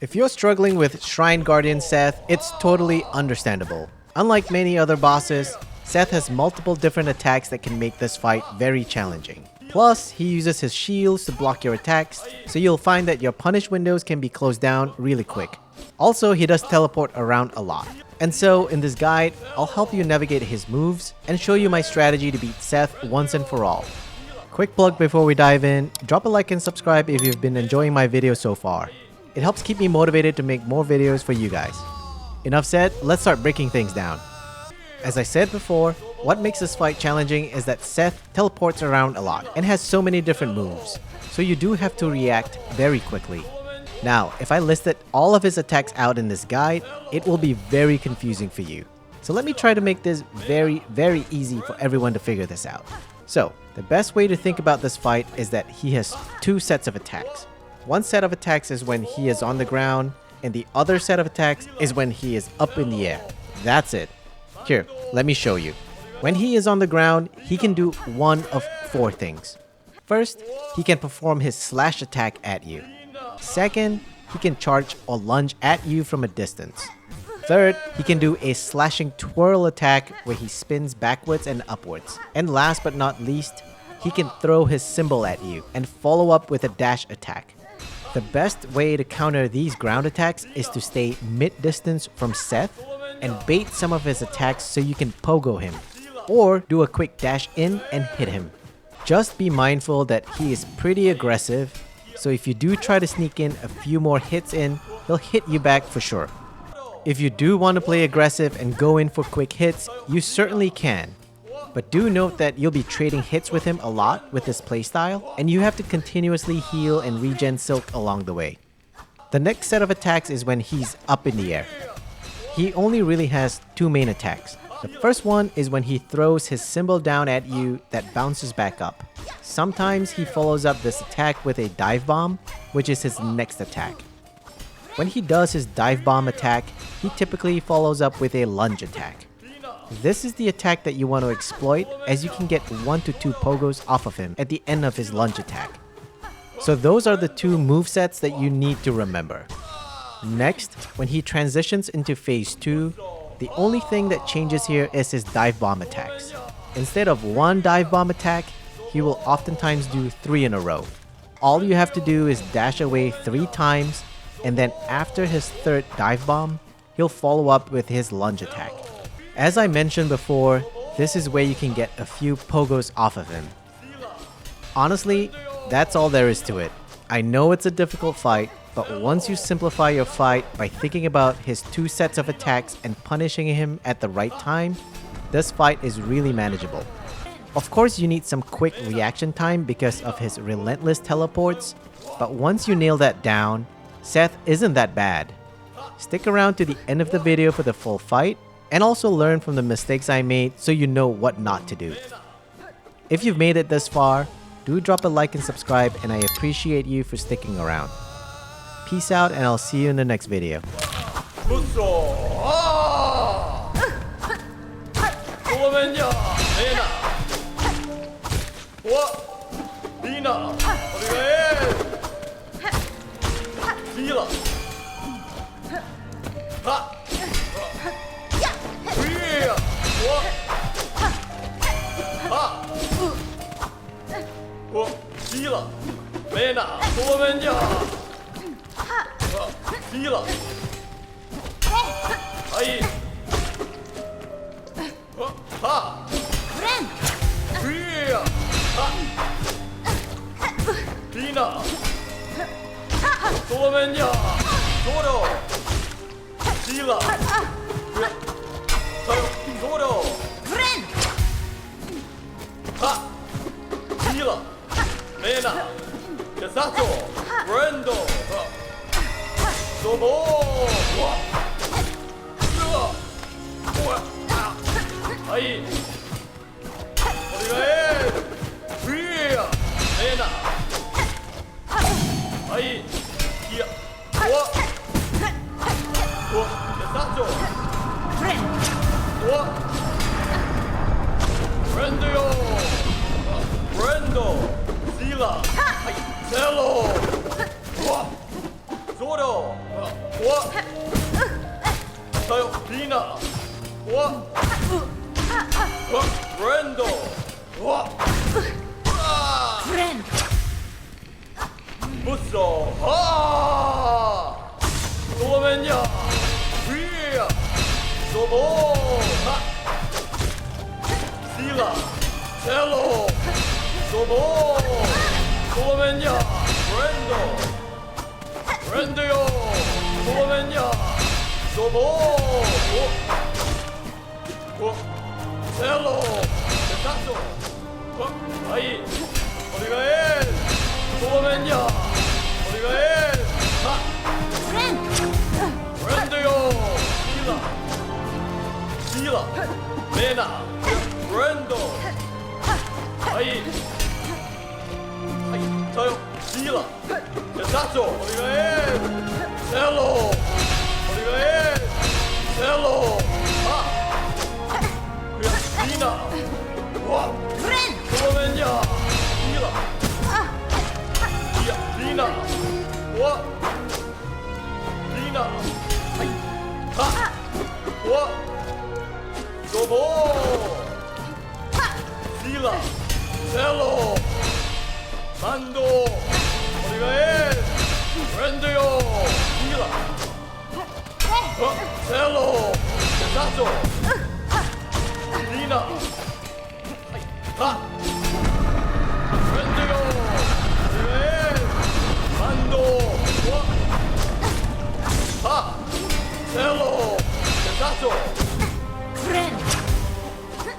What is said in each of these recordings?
If you're struggling with Shrine Guardian Seth, it's totally understandable. Unlike many other bosses, Seth has multiple different attacks that can make this fight very challenging. Plus, he uses his shields to block your attacks, so you'll find that your punish windows can be closed down really quick. Also, he does teleport around a lot. And so, in this guide, I'll help you navigate his moves and show you my strategy to beat Seth once and for all. Quick plug before we dive in, drop a like and subscribe if you've been enjoying my videos so far. It helps keep me motivated to make more videos for you guys. Enough said, let's start breaking things down. As I said before, what makes this fight challenging is that Seth teleports around a lot and has so many different moves, so you do have to react very quickly. Now, if I listed all of his attacks out in this guide, it will be very confusing for you. So let me try to make this very easy for everyone to figure this out. So, the best way to think about this fight is that he has two sets of attacks. One set of attacks is when he is on the ground, and the other set of attacks is when he is up in the air. That's it. Here, let me show you. When he is on the ground, he can do one of four things. First, he can perform his slash attack at you. Second, he can charge or lunge at you from a distance. Third, he can do a slashing twirl attack where he spins backwards and upwards. And last but not least, he can throw his symbol at you and follow up with a dash attack. The best way to counter these ground attacks is to stay mid-distance from Seth and bait some of his attacks so you can pogo him, or do a quick dash in and hit him. Just be mindful that he is pretty aggressive, so if you do try to sneak in a few more hits in, he'll hit you back for sure. If you do want to play aggressive and go in for quick hits, you certainly can. But do note that you'll be trading hits with him a lot with this playstyle, and you have to continuously heal and regen Silk along the way. The next set of attacks is when he's up in the air. He only really has two main attacks. The first one is when he throws his symbol down at you that bounces back up. Sometimes he follows up this attack with a dive bomb, which is his next attack. When he does his dive bomb attack, he typically follows up with a lunge attack. This is the attack that you want to exploit, as you can get 1 to 2 pogos off of him at the end of his lunge attack. So those are the two movesets that you need to remember. Next, when he transitions into phase 2, the only thing that changes here is his dive bomb attacks. Instead of one dive bomb attack, he will oftentimes do 3 in a row. All you have to do is dash away 3 times, and then after his third dive bomb, he'll follow up with his lunge attack. As I mentioned before, this is where you can get a few pogos off of him. Honestly, that's all there is to it. I know it's a difficult fight, but once you simplify your fight by thinking about his 2 sets of attacks and punishing him at the right time, this fight is really manageable. Of course, you need some quick reaction time because of his relentless teleports, but once you nail that down, Seth isn't that bad. Stick around to the end of the video for the full fight, and also learn from the mistakes I made so you know what not to do. If you've made it this far, do drop a like and subscribe, and I appreciate you for sticking around. Peace out, and I'll see you in the next video. Hello! 자요 리나 와 브랜도 와 브랜드 무서 소맨야 위야 소보 실라 첼로 소보 소맨야 브랜드요 소맨야 소보 첼로 대타소 아이 어디가 해 소맨야 어디가 해 브랜드요 실라 메나 브랜드 아이 저요 실라 대타소 어디가 해 첼로 어디가 해 첼로 리나 와 소맨야 실라 리나 와 리나 와 소보 실라 첼로 만도 어디가 해 브랜드요 실라 첼로 대사소 리나 브랜드요 어디가 해 만도 첼로 대사소 브랜드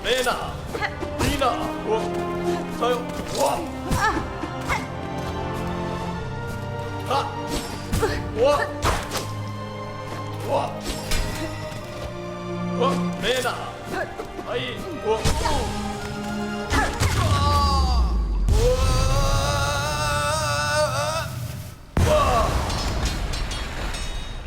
메나 리나 저요 메나 아이